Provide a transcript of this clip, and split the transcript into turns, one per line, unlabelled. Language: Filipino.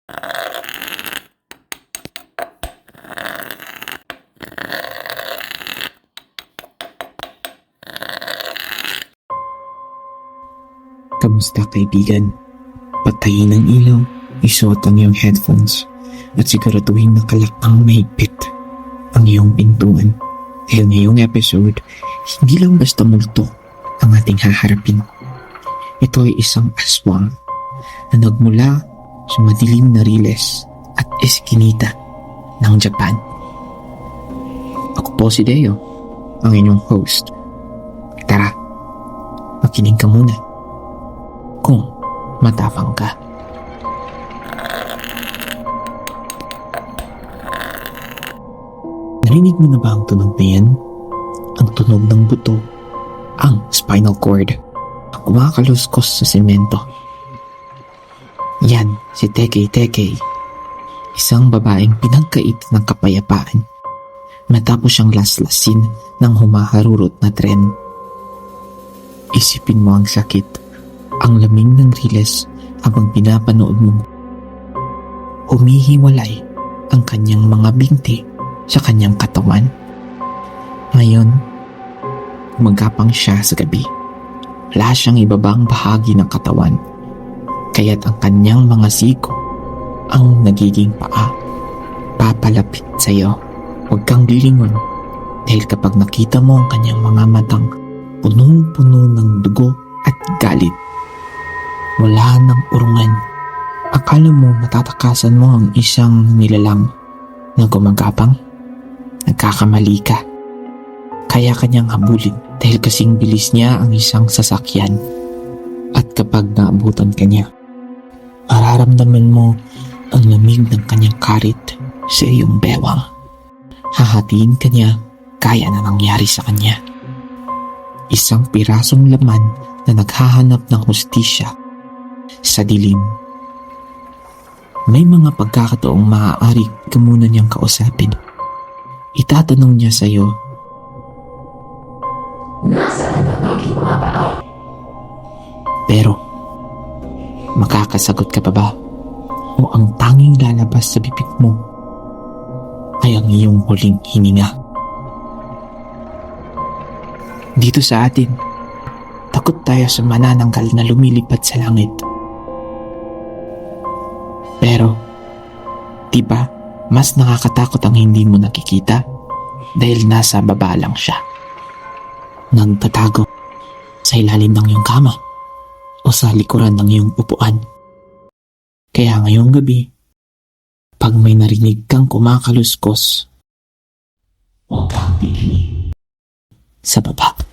Kamusta kaibigan? Patayin ang ilaw, isuot ang iyong headphones at siguraduhin na kalakpang mahigpit ang iyong pintuan. Dahil ngayong episode, hindi lang basta multo ang ating haharapin. Ito ay isang aswang na nagmula sa madilim na riles at eskinita ng Japan. Ako po si Deo, ang inyong host. Tara, makinig ka muna kung matapang ka. Narinig mo na ba ang tunog na yan? Ang tunog ng buto, ang spinal cord, ang kumakaluskos sa semento. Yan si Tekei Tekei, isang babaeng pinagkait ng kapayapaan matapos siyang laslasin ng humaharurot na tren. Isipin mo ang sakit, ang lamig ng riles habang pinapanood mong humihiwalay ang kanyang mga binti sa kanyang katawan. Ngayon, gumagapang siya sa gabi. Wala siyang ibabang bahagi ng katawan, kaya't ang kanyang mga siko ang nagiging paa. Papalapit sa iyo. Huwag kang lilingon dahil kapag nakita mo ang kanyang mga matang punong-puno ng dugo at galit, wala ng urungan. Akala mo matatakasan mo ang isang nilalang na gumagapang? Nagkakamali ka. Kaya kanyang habulin dahil kasing bilis niya ang isang sasakyan. At kapag naabutan ka niya, mararamdaman mo ang lamig ng kanyang karit sa iyong bewang. Hahatiin ka niya kaya na nangyari sa kanya. Isang pirasong laman na naghahanap ng hustisya sa dilim. May mga pagkakataong maaari ka muna niyang kausapin. Itatanong niya sa iyo, nasaan ang aking mga paa? Pero, makakasagot ka pa ba? O ang tanging lalabas sa bibig mo ay ang iyong huling hininga? Dito sa atin, takot tayo sa manananggal na lumilipad sa langit. Pero, diba, mas nakakatakot ang hindi mo nakikita dahil nasa baba lang siya. Nagtatago sa ilalim ng iyong kama o sa likuran ng iyong upuan. Kaya ngayong gabi, pag may narinig kang kumakaluskos, huwag kang titingin sa baba.